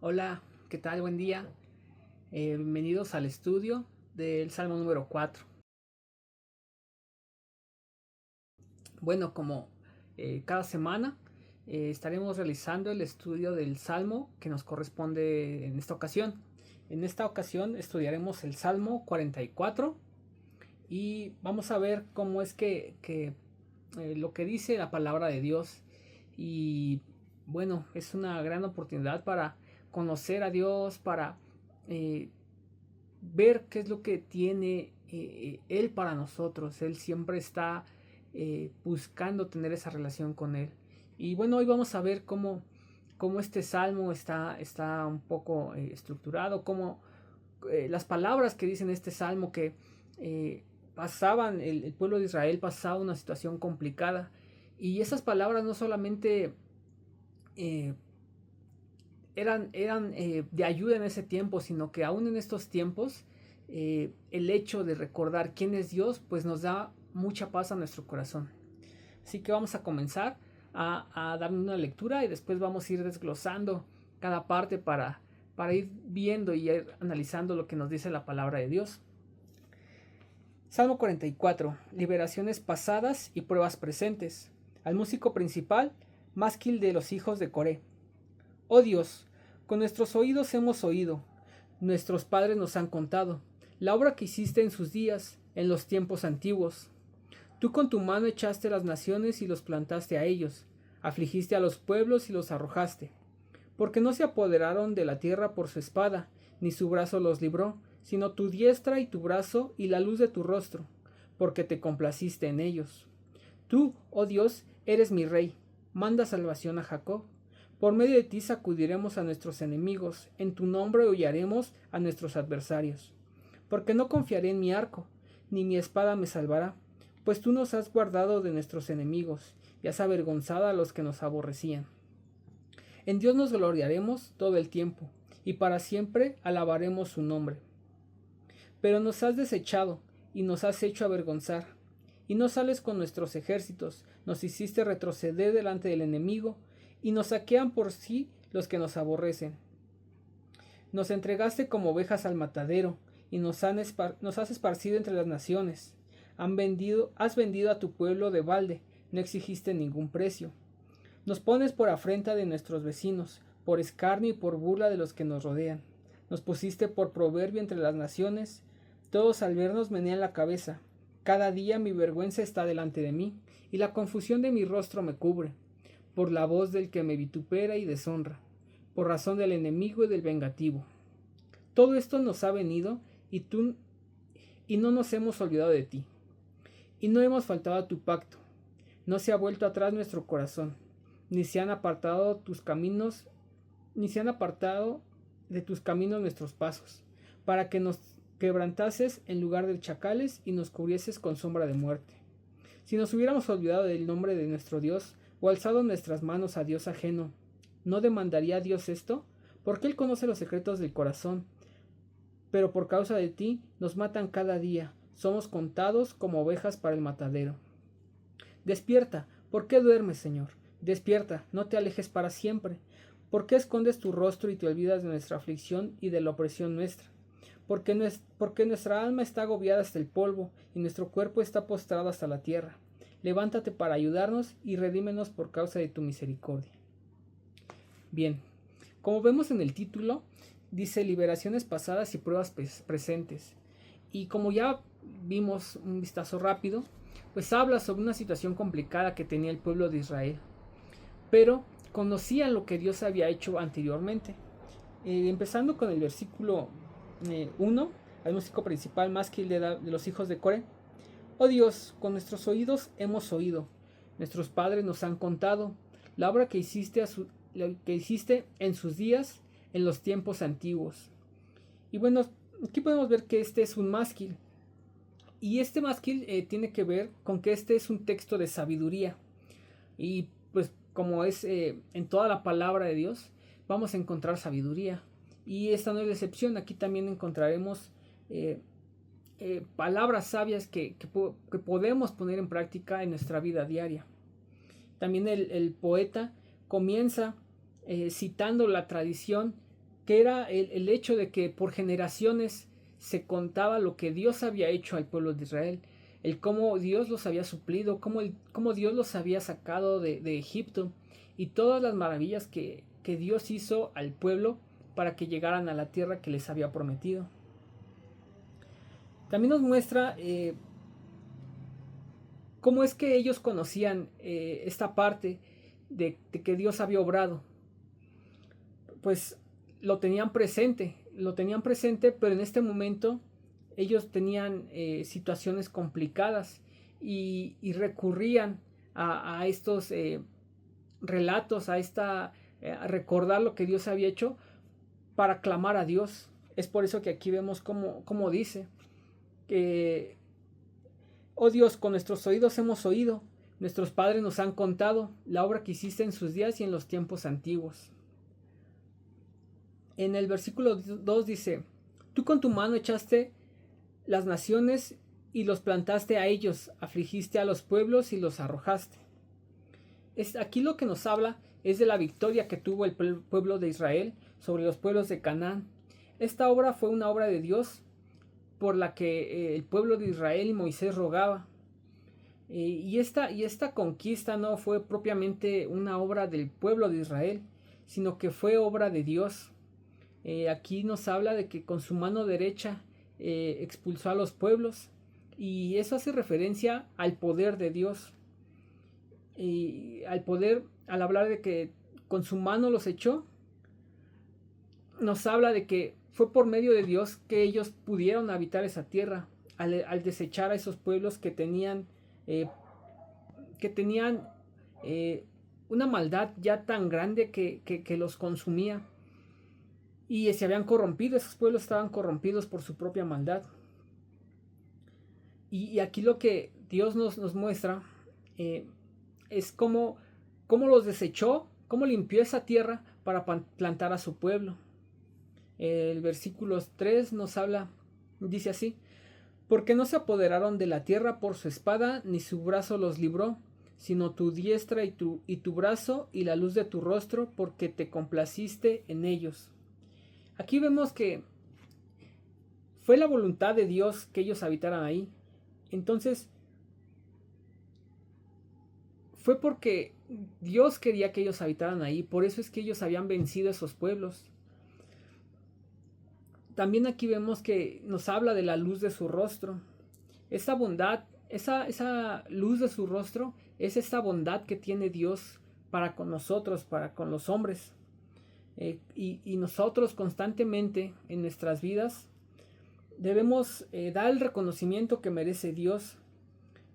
Hola, ¿qué tal? Buen día. Bienvenidos al estudio del Salmo número 4. Bueno, como cada semana estaremos realizando el estudio del Salmo que nos corresponde en esta ocasión. En esta ocasión estudiaremos el Salmo 44 y vamos a ver cómo es que lo que dice la palabra de Dios. Y bueno, es una gran oportunidad para conocer a Dios, para eh, ver qué es lo que tiene Él para nosotros. Él siempre está buscando tener esa relación con Él. Y bueno, hoy vamos a ver cómo este salmo está un poco estructurado, cómo las palabras que dicen este salmo que pasaban, el pueblo de Israel pasaba una situación complicada. Y esas palabras no solamente eh, eran de ayuda en ese tiempo, sino que aún en estos tiempos el hecho de recordar quién es Dios, pues nos da mucha paz a nuestro corazón. Así que vamos a comenzar a dar una lectura y después vamos a ir desglosando cada parte para ir viendo y ir analizando lo que nos dice la palabra de Dios. Salmo 44. Liberaciones pasadas y pruebas presentes. Al músico principal, másquil de los hijos de Coré. Oh Dios, con nuestros oídos hemos oído, nuestros padres nos han contado, la obra que hiciste en sus días, en los tiempos antiguos. Tú con tu mano echaste las naciones y los plantaste a ellos, afligiste a los pueblos y los arrojaste, porque no se apoderaron de la tierra por su espada, ni su brazo los libró, sino tu diestra y tu brazo y la luz de tu rostro, porque te complaciste en ellos. Tú, oh Dios, eres mi rey, manda salvación a Jacob. Por medio de ti sacudiremos a nuestros enemigos, en tu nombre hollaremos a nuestros adversarios. Porque no confiaré en mi arco, ni mi espada me salvará, pues tú nos has guardado de nuestros enemigos, y has avergonzado a los que nos aborrecían. En Dios nos gloriaremos todo el tiempo, y para siempre alabaremos su nombre. Pero nos has desechado, y nos has hecho avergonzar, y no sales con nuestros ejércitos, nos hiciste retroceder delante del enemigo, y nos saquean por sí los que nos aborrecen. Nos entregaste como ovejas al matadero, y nos has esparcido entre las naciones. Has vendido a tu pueblo de balde, no exigiste ningún precio. Nos pones por afrenta de nuestros vecinos, por escarnio y por burla de los que nos rodean. Nos pusiste por proverbio entre las naciones, todos al vernos menean la cabeza. Cada día mi vergüenza está delante de mí, y la confusión de mi rostro me cubre, por la voz del que me vitupera y deshonra, por razón del enemigo y del vengativo. Todo esto nos ha venido, y no nos hemos olvidado de ti, y no hemos faltado a tu pacto. No se ha vuelto atrás nuestro corazón, ni se han apartado de tus caminos nuestros pasos, para que nos quebrantases en lugar de chacales y nos cubrieses con sombra de muerte. Si nos hubiéramos olvidado del nombre de nuestro Dios, o alzado nuestras manos a Dios ajeno, ¿no demandaría Dios esto? Porque Él conoce los secretos del corazón. Pero por causa de ti nos matan cada día, somos contados como ovejas para el matadero. Despierta, ¿por qué duermes, Señor? Despierta, no te alejes para siempre. ¿Por qué escondes tu rostro y te olvidas de nuestra aflicción y de la opresión nuestra? Porque nuestra alma está agobiada hasta el polvo y nuestro cuerpo está postrado hasta la tierra. Levántate para ayudarnos y redímenos por causa de tu misericordia. Bien, como vemos en el título, dice liberaciones pasadas y pruebas presentes. Y como ya vimos un vistazo rápido, pues habla sobre una situación complicada que tenía el pueblo de Israel. Pero conocían lo que Dios había hecho anteriormente. Empezando con el versículo 1, al músico principal másquil de los hijos de Coré. Oh Dios, con nuestros oídos hemos oído, nuestros padres nos han contado la obra que hiciste en sus días, en los tiempos antiguos. Y bueno, aquí podemos ver que este es un másquil. Y este másquil tiene que ver con que este es un texto de sabiduría. Y pues como es en toda la palabra de Dios, vamos a encontrar sabiduría. Y esta no es la excepción, aquí también encontraremos palabras sabias que podemos poner en práctica en nuestra vida diaria. También el poeta comienza citando la tradición que era el hecho de que por generaciones se contaba lo que Dios había hecho al pueblo de Israel, el cómo Dios los había suplido, cómo Dios los había sacado de Egipto y todas las maravillas que Dios hizo al pueblo para que llegaran a la tierra que les había prometido. También nos muestra cómo es que ellos conocían esta parte de que Dios había obrado. Pues lo tenían presente, pero en este momento ellos tenían situaciones complicadas y recurrían a estos relatos, a recordar lo que Dios había hecho para clamar a Dios. Es por eso que aquí vemos cómo dice que, oh Dios, con nuestros oídos hemos oído, nuestros padres nos han contado la obra que hiciste en sus días y en los tiempos antiguos. En el versículo 2 dice, tú con tu mano echaste las naciones y los plantaste a ellos, afligiste a los pueblos y los arrojaste. Aquí lo que nos habla es de la victoria que tuvo el pueblo de Israel sobre los pueblos de Canaán. Esta obra fue una obra de Dios por la que el pueblo de Israel y Moisés rogaba. Y esta conquista no fue propiamente una obra del pueblo de Israel, sino que fue obra de Dios. Aquí nos habla de que con su mano derecha expulsó a los pueblos, y eso hace referencia al poder de Dios, y al hablar de que con su mano los echó, nos habla de que fue por medio de Dios que ellos pudieron habitar esa tierra, al desechar a esos pueblos que tenían una maldad ya tan grande que los consumía. Y se habían corrompido, esos pueblos estaban corrompidos por su propia maldad. Y aquí lo que Dios nos muestra es cómo los desechó, cómo limpió esa tierra para plantar a su pueblo. El versículo 3 nos habla, dice así, porque no se apoderaron de la tierra por su espada, ni su brazo los libró, sino tu diestra y tu brazo y la luz de tu rostro, porque te complaciste en ellos. Aquí vemos que fue la voluntad de Dios que ellos habitaran ahí. Entonces, fue porque Dios quería que ellos habitaran ahí. Por eso es que ellos habían vencido a esos pueblos. También aquí vemos que nos habla de la luz de su rostro. Esa bondad, esa luz de su rostro es esta bondad que tiene Dios para con nosotros, para con los hombres. Y nosotros constantemente en nuestras vidas debemos dar el reconocimiento que merece Dios,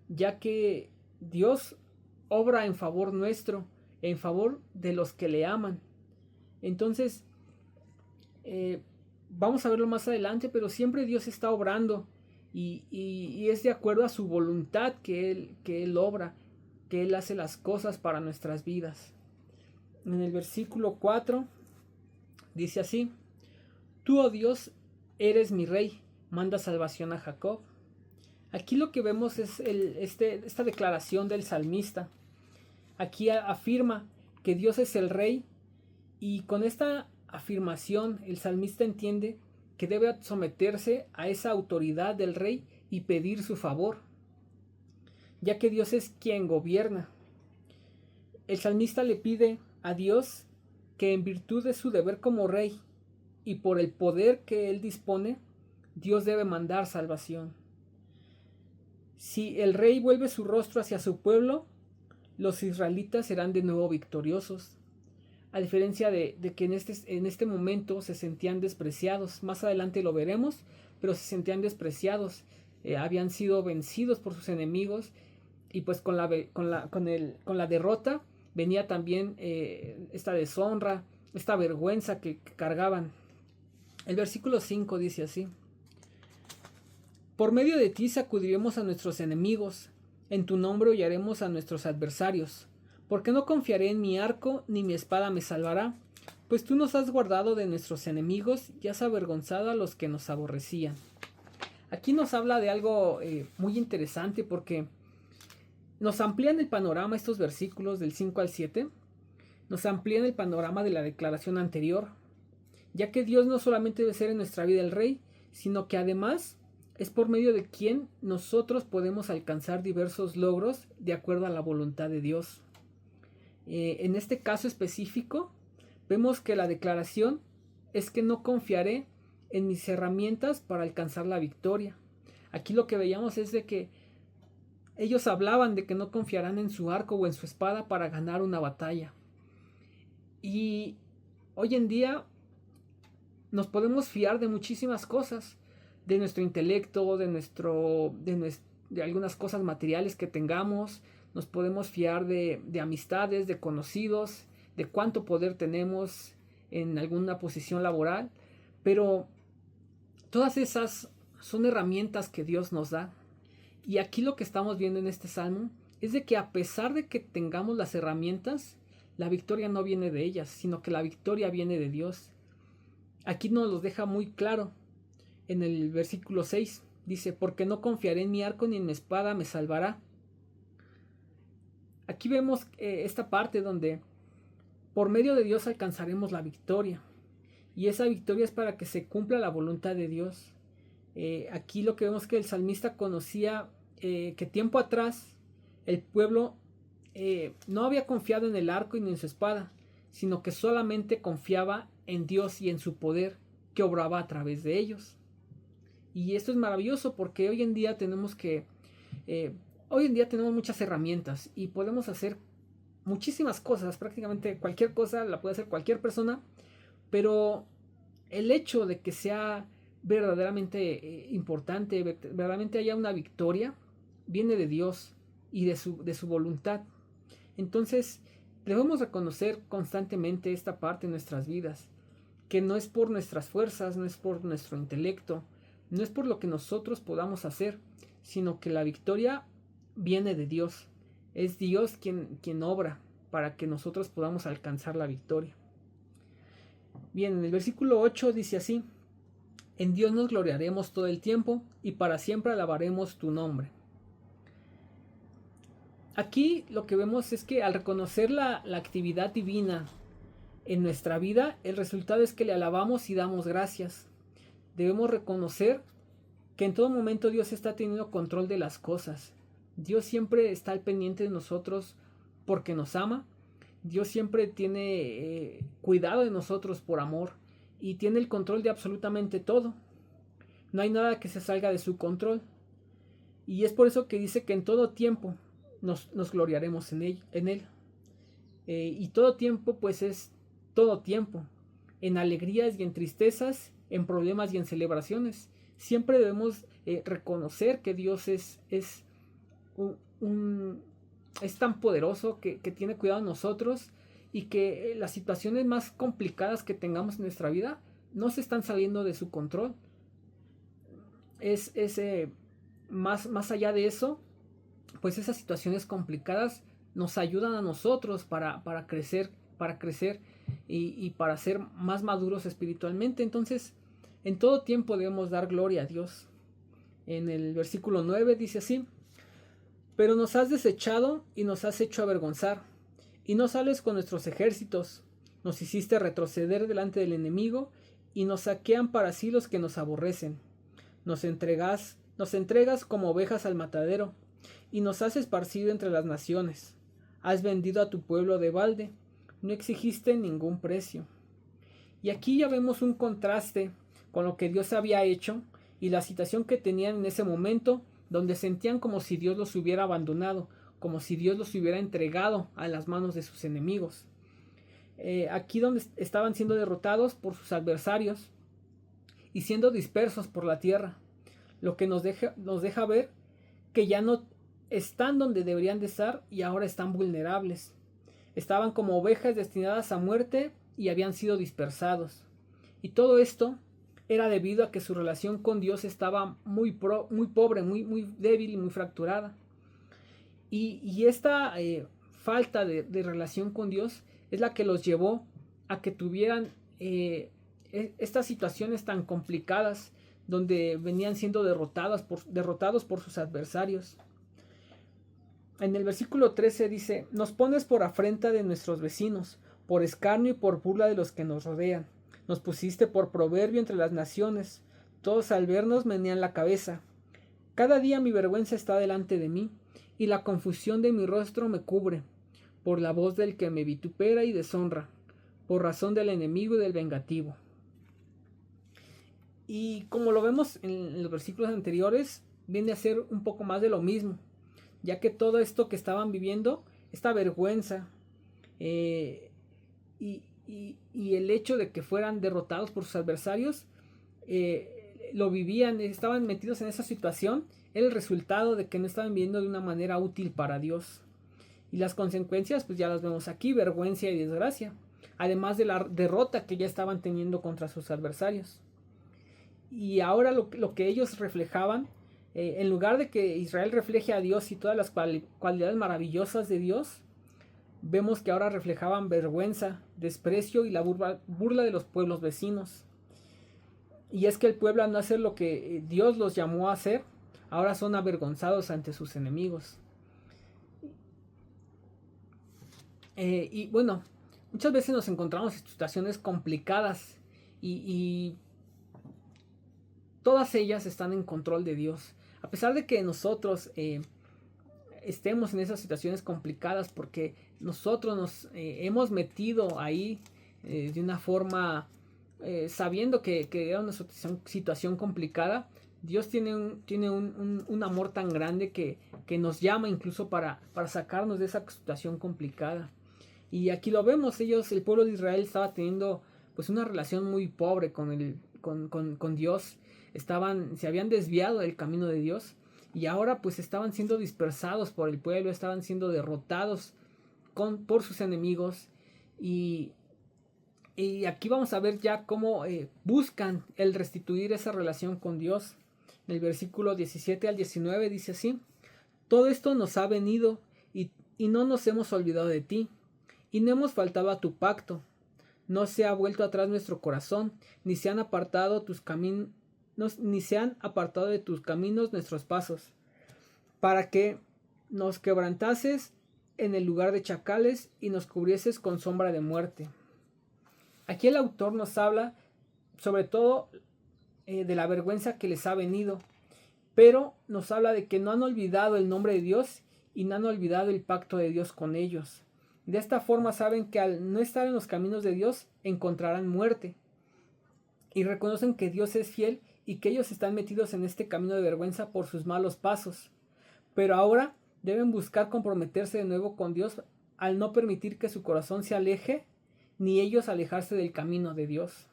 ya que Dios obra en favor nuestro, en favor de los que le aman. Entonces, vamos a verlo más adelante, pero siempre Dios está obrando y es de acuerdo a su voluntad que Él obra, que Él hace las cosas para nuestras vidas. En el versículo 4 dice así, tú, oh Dios, eres mi rey, manda salvación a Jacob. Aquí lo que vemos es esta declaración del salmista. Aquí afirma que Dios es el rey, y con esta afirmación el salmista entiende que debe someterse a esa autoridad del rey y pedir su favor, ya que Dios es quien gobierna. El salmista le pide a Dios que en virtud de su deber como rey y por el poder que él dispone, Dios debe mandar salvación. Si el rey vuelve su rostro hacia su pueblo, los israelitas serán de nuevo victoriosos. A diferencia de que en este momento se sentían despreciados. Más adelante lo veremos, pero se sentían despreciados. Habían sido vencidos por sus enemigos, y pues con la derrota venía también esta deshonra, esta vergüenza que cargaban. El versículo 5 dice así, por medio de ti sacudiremos a nuestros enemigos, en tu nombre hollaremos a nuestros adversarios, porque no confiaré en mi arco, ni mi espada me salvará, pues tú nos has guardado de nuestros enemigos y has avergonzado a los que nos aborrecían. Aquí nos habla de algo muy interesante, porque nos amplían el panorama estos versículos del 5 al 7, nos amplían el panorama de la declaración anterior, ya que Dios no solamente debe ser en nuestra vida el Rey, sino que además es por medio de quien nosotros podemos alcanzar diversos logros de acuerdo a la voluntad de Dios. En este caso específico, vemos que la declaración es que no confiaré en mis herramientas para alcanzar la victoria. Aquí lo que veíamos es de que ellos hablaban de que no confiarán en su arco o en su espada para ganar una batalla. Y hoy en día nos podemos fiar de muchísimas cosas, de nuestro intelecto, de algunas cosas materiales que tengamos. Nos podemos fiar de amistades, de conocidos, de cuánto poder tenemos en alguna posición laboral, pero todas esas son herramientas que Dios nos da. Y aquí lo que estamos viendo en este salmo es de que a pesar de que tengamos las herramientas, la victoria no viene de ellas, sino que la victoria viene de Dios. Aquí nos lo deja muy claro en el versículo 6. Dice, porque no confiaré en mi arco ni en mi espada me salvará. Aquí vemos esta parte donde por medio de Dios alcanzaremos la victoria. Y esa victoria es para que se cumpla la voluntad de Dios. Aquí lo que vemos es que el salmista conocía que tiempo atrás el pueblo no había confiado en el arco y ni en su espada, sino que solamente confiaba en Dios y en su poder que obraba a través de ellos. Y esto es maravilloso porque hoy en día tenemos muchas herramientas y podemos hacer muchísimas cosas, prácticamente cualquier cosa la puede hacer cualquier persona, pero el hecho de que sea verdaderamente importante, verdaderamente haya una victoria, viene de Dios y de su voluntad. Entonces debemos reconocer constantemente esta parte en nuestras vidas, que no es por nuestras fuerzas, no es por nuestro intelecto, no es por lo que nosotros podamos hacer, sino que la victoria viene de Dios. Es Dios quien obra para que nosotros podamos alcanzar la victoria. Bien, en el versículo 8 dice así, en Dios nos gloriaremos todo el tiempo y para siempre alabaremos tu nombre. Aquí lo que vemos es que al reconocer la actividad divina en nuestra vida, el resultado es que le alabamos y damos gracias. Debemos reconocer que en todo momento Dios está teniendo control de las cosas. Dios siempre está al pendiente de nosotros porque nos ama. Dios siempre tiene cuidado de nosotros por amor y tiene el control de absolutamente todo. No hay nada que se salga de su control. Y es por eso que dice que en todo tiempo nos gloriaremos en él. Y todo tiempo pues es todo tiempo. En alegrías y en tristezas, en problemas y en celebraciones. Siempre debemos reconocer que Dios es tan poderoso que tiene cuidado de nosotros y que las situaciones más complicadas que tengamos en nuestra vida no se están saliendo de su control. Más allá de eso, pues esas situaciones complicadas nos ayudan a nosotros para crecer y para ser más maduros espiritualmente. Entonces, en todo tiempo debemos dar gloria a Dios. En el versículo 9 dice así, pero nos has desechado y nos has hecho avergonzar, y no sales con nuestros ejércitos, nos hiciste retroceder delante del enemigo, y nos saquean para sí los que nos aborrecen. Nos entregas como ovejas al matadero, y nos has esparcido entre las naciones. Has vendido a tu pueblo de balde, no exigiste ningún precio. Y aquí ya vemos un contraste con lo que Dios había hecho y la situación que tenían en ese momento, donde sentían como si Dios los hubiera abandonado, como si Dios los hubiera entregado a las manos de sus enemigos. Aquí donde estaban siendo derrotados por sus adversarios y siendo dispersos por la tierra, lo que nos deja ver que ya no están donde deberían de estar y ahora están vulnerables. Estaban como ovejas destinadas a muerte y habían sido dispersados. Y todo esto era debido a que su relación con Dios estaba muy pobre, muy débil y muy fracturada. Y esta falta de relación con Dios es la que los llevó a que tuvieran estas situaciones tan complicadas donde venían siendo derrotados por sus adversarios. En el versículo 13 dice, nos pones por afrenta de nuestros vecinos, por escarnio y por burla de los que nos rodean. Nos pusiste por proverbio entre las naciones. Todos al vernos menean la cabeza. Cada día mi vergüenza está delante de mí, y la confusión de mi rostro me cubre, por la voz del que me vitupera y deshonra, por razón del enemigo y del vengativo. Y como lo vemos en los versículos anteriores, viene a ser un poco más de lo mismo, ya que todo esto que estaban viviendo, esta vergüenza y el hecho de que fueran derrotados por sus adversarios, lo vivían, estaban metidos en esa situación, era el resultado de que no estaban viviendo de una manera útil para Dios. Y las consecuencias, pues ya las vemos aquí, vergüenza y desgracia, además de la derrota que ya estaban teniendo contra sus adversarios. Y ahora lo que ellos reflejaban, en lugar de que Israel refleje a Dios y todas las cualidades maravillosas de Dios, vemos que ahora reflejaban vergüenza, desprecio y la burla de los pueblos vecinos. Y es que el pueblo, al no hacer lo que Dios los llamó a hacer, ahora son avergonzados ante sus enemigos. Y bueno, muchas veces nos encontramos en situaciones complicadas y todas ellas están en control de Dios. A pesar de que nosotros estemos en esas situaciones complicadas porque nosotros nos hemos metido ahí de una forma sabiendo que era una situación complicada, Dios tiene un amor tan grande que nos llama incluso para sacarnos de esa situación complicada. Y aquí lo vemos, el pueblo de Israel estaba teniendo pues una relación muy pobre con Dios, se habían desviado del camino de Dios y ahora pues estaban siendo dispersados por el pueblo, estaban siendo derrotados por sus enemigos y aquí vamos a ver ya cómo buscan el restituir esa relación con Dios. En el versículo 17 al 19 dice así: todo esto nos ha venido y no nos hemos olvidado de ti, y no hemos faltado a tu pacto. No se ha vuelto atrás nuestro corazón, ni se han apartado de tus caminos nuestros pasos, para que nos quebrantases en el lugar de chacales y nos cubrieses con sombra de muerte. Aquí el autor nos habla sobre todo de la vergüenza que les ha venido, pero nos habla de que no han olvidado el nombre de Dios y no han olvidado el pacto de Dios con ellos. De esta forma saben que al no estar en los caminos de Dios encontrarán muerte, y reconocen que Dios es fiel y que ellos están metidos en este camino de vergüenza por sus malos pasos. Pero ahora deben buscar comprometerse de nuevo con Dios al no permitir que su corazón se aleje, ni ellos alejarse del camino de Dios.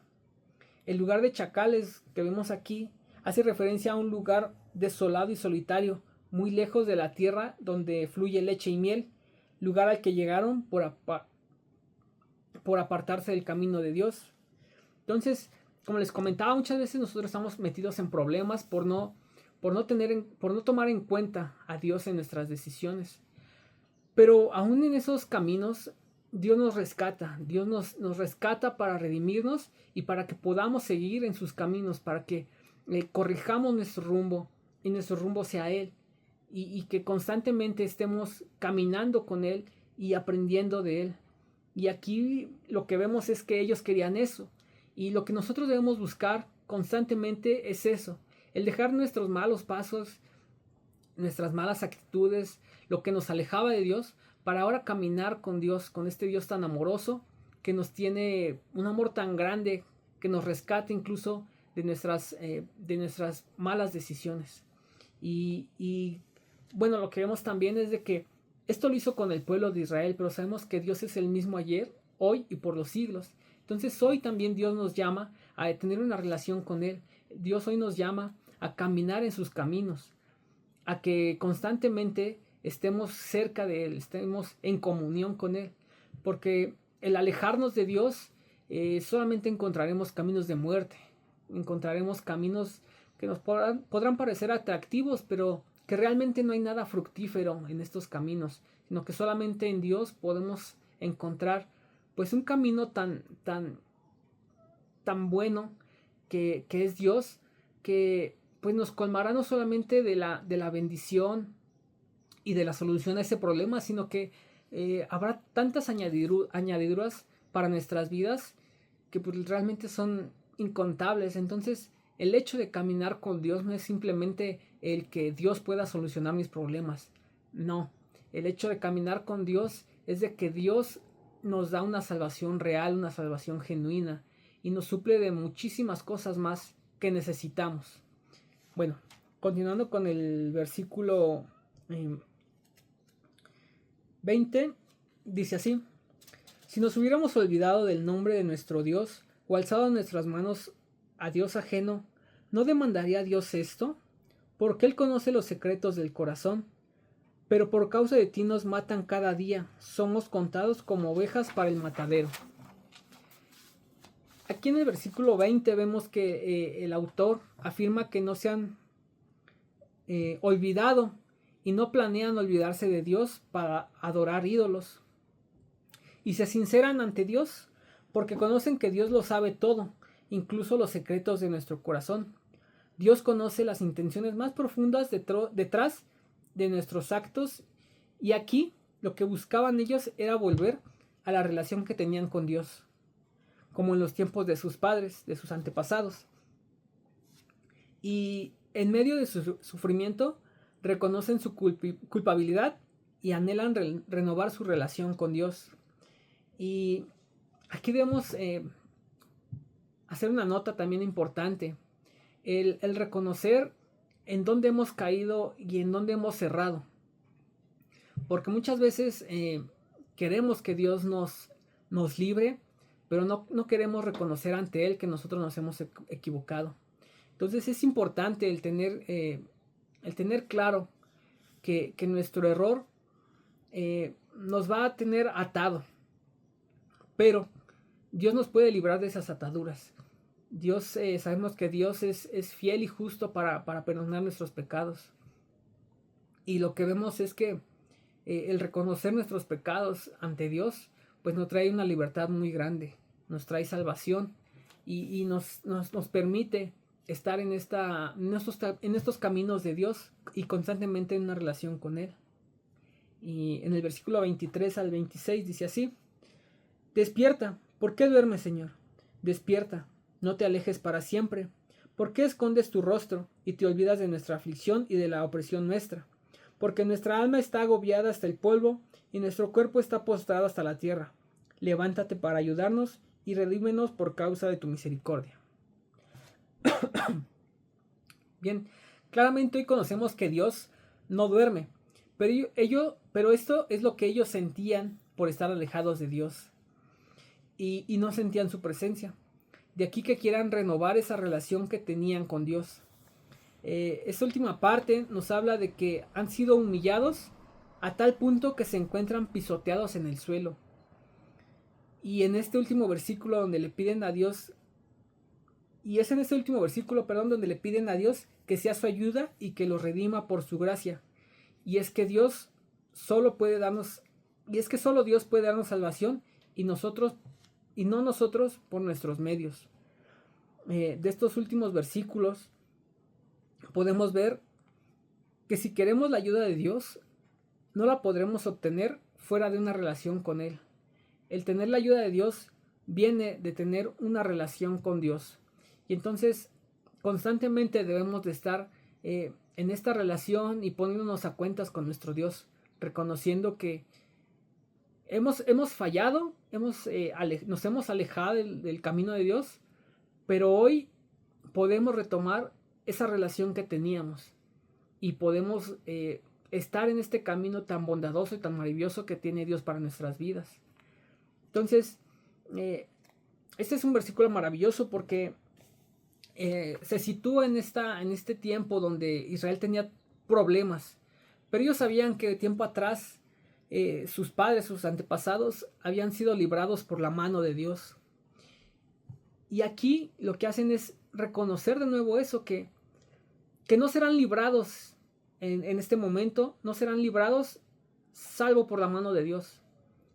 El lugar de chacales que vemos aquí hace referencia a un lugar desolado y solitario, muy lejos de la tierra donde fluye leche y miel, lugar al que llegaron por apartarse del camino de Dios. Entonces, como les comentaba, muchas veces nosotros estamos metidos en problemas por no tomar en cuenta a Dios en nuestras decisiones. Pero aún en esos caminos, Dios nos rescata. Dios nos rescata para redimirnos y para que podamos seguir en sus caminos, para que corrijamos nuestro rumbo y nuestro rumbo sea Él. Y que constantemente estemos caminando con Él y aprendiendo de Él. Y aquí lo que vemos es que ellos querían eso. Y lo que nosotros debemos buscar constantemente es eso. El dejar nuestros malos pasos, nuestras malas actitudes, lo que nos alejaba de Dios, para ahora caminar con Dios, con este Dios tan amoroso, que nos tiene un amor tan grande, que nos rescata incluso de nuestras malas decisiones. Y bueno, lo que vemos también es de que esto lo hizo con el pueblo de Israel, pero sabemos que Dios es el mismo ayer, hoy y por los siglos. Entonces hoy también Dios nos llama a tener una relación con Él. Dios hoy nos llama a caminar en sus caminos, a que constantemente estemos cerca de Él, estemos en comunión con Él. Porque el alejarnos de Dios solamente encontraremos caminos de muerte, encontraremos caminos que nos podrán parecer atractivos, pero que realmente no hay nada fructífero en estos caminos, sino que solamente en Dios podemos encontrar pues un camino tan bueno que es Dios, que pues nos colmará no solamente de la bendición y de la solución a ese problema, sino que habrá tantas añadiduras para nuestras vidas que pues realmente son incontables. Entonces, el hecho de caminar con Dios no es simplemente el que Dios pueda solucionar mis problemas. No, el hecho de caminar con Dios es de que Dios nos da una salvación real, una salvación genuina y nos suple de muchísimas cosas más que necesitamos. Bueno, continuando con el versículo 20, dice así: si nos hubiéramos olvidado del nombre de nuestro Dios o alzado nuestras manos a Dios ajeno, ¿no demandaría Dios esto? Porque Él conoce los secretos del corazón. Pero por causa de ti nos matan cada día, somos contados como ovejas para el matadero. Aquí en el versículo 20 vemos que el autor afirma que no se han olvidado y no planean olvidarse de Dios para adorar ídolos. Y se sinceran ante Dios porque conocen que Dios lo sabe todo, incluso los secretos de nuestro corazón. Dios conoce las intenciones más profundas detrás de nuestros actos, y aquí lo que buscaban ellos era volver a la relación que tenían con Dios, como en los tiempos de sus padres, de sus antepasados. Y en medio de su sufrimiento reconocen su culpabilidad y anhelan renovar su relación con Dios. Y aquí debemos hacer una nota también importante: el reconocer en dónde hemos caído y en dónde hemos cerrado. Porque muchas veces queremos que Dios nos libre, pero no queremos reconocer ante Él que nosotros nos hemos equivocado. Entonces es importante el tener claro que nuestro error nos va a tener atado. Pero Dios nos puede librar de esas ataduras. Dios, sabemos que Dios es fiel y justo para perdonar nuestros pecados. Y lo que vemos es que el reconocer nuestros pecados ante Dios, pues nos trae una libertad muy grande, nos trae salvación y nos permite estar en estos caminos de Dios y constantemente en una relación con Él. Y en el versículo 23 al 26 dice así: despierta, ¿por qué duermes, Señor? Despierta, no te alejes para siempre. ¿Por qué escondes tu rostro y te olvidas de nuestra aflicción y de la opresión nuestra? Porque nuestra alma está agobiada hasta el polvo y nuestro cuerpo está postrado hasta la tierra. Levántate para ayudarnos y redímenos por causa de tu misericordia. Bien, claramente hoy conocemos que Dios no duerme, pero esto es lo que ellos sentían por estar alejados de Dios y no sentían su presencia. De aquí que quieran renovar esa relación que tenían con Dios. Esta última parte nos habla de que han sido humillados a tal punto que se encuentran pisoteados en el suelo. Y en este último versículo donde le piden a Dios, donde le piden a Dios que sea su ayuda y que los redima por su gracia. Y es que Dios solo Dios puede darnos salvación y no nosotros por nuestros medios. De estos últimos versículos podemos ver que si queremos la ayuda de Dios, no la podremos obtener fuera de una relación con Él. El tener la ayuda de Dios viene de tener una relación con Dios. Y entonces constantemente debemos de estar en esta relación y poniéndonos a cuentas con nuestro Dios, reconociendo que hemos fallado, nos hemos alejado del camino de Dios, pero hoy podemos retomar esa relación que teníamos y podemos estar en este camino tan bondadoso y tan maravilloso que tiene Dios para nuestras vidas. Entonces, este es un versículo maravilloso porque se sitúa en este tiempo donde Israel tenía problemas, pero ellos sabían que de tiempo atrás sus padres, sus antepasados habían sido librados por la mano de Dios. Y aquí lo que hacen es reconocer de nuevo eso, que no serán librados en este momento, no serán librados salvo por la mano de Dios.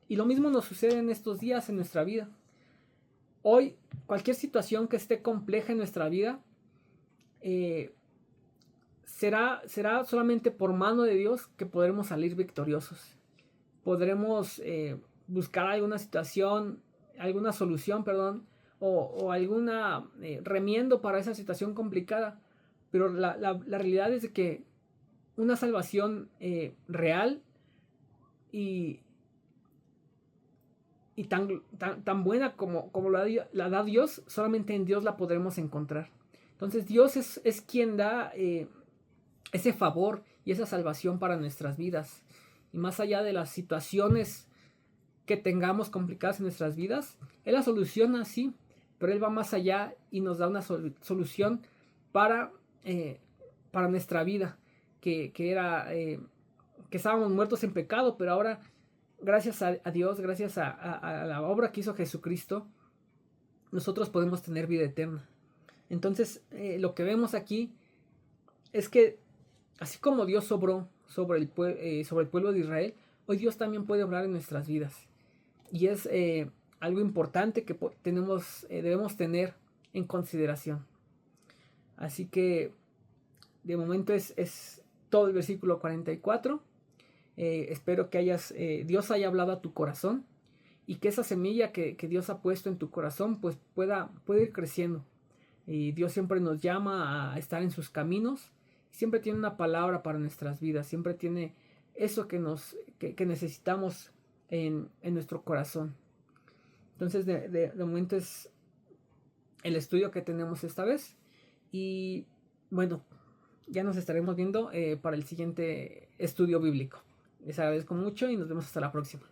Y lo mismo nos sucede en estos días en nuestra vida. Hoy, cualquier situación que esté compleja en nuestra vida, será solamente por mano de Dios que podremos salir victoriosos. Podremos buscar alguna solución, o alguna remiendo para esa situación complicada. Pero la realidad es de que una salvación real y tan buena como la da Dios, solamente en Dios la podremos encontrar. Entonces Dios es quien da ese favor y esa salvación para nuestras vidas. Y más allá de las situaciones que tengamos complicadas en nuestras vidas, Él la soluciona, sí, pero Él va más allá y nos da una solución para, para nuestra vida, que estábamos muertos en pecado, pero ahora, gracias a Dios, gracias a la obra que hizo Jesucristo, nosotros podemos tener vida eterna. Entonces, lo que vemos aquí es que, así como Dios sobró sobre el pueblo de Israel, hoy Dios también puede obrar en nuestras vidas. Y es algo importante que debemos tener en consideración. Así que, de momento es todo el versículo 44. Espero que Dios haya hablado a tu corazón y que esa semilla que Dios ha puesto en tu corazón pues pueda ir creciendo. Y Dios siempre nos llama a estar en sus caminos. Siempre tiene una palabra para nuestras vidas. Siempre tiene eso que necesitamos en nuestro corazón. Entonces de momento es el estudio que tenemos esta vez. Y bueno, ya nos estaremos viendo para el siguiente estudio bíblico. Les agradezco mucho y nos vemos hasta la próxima.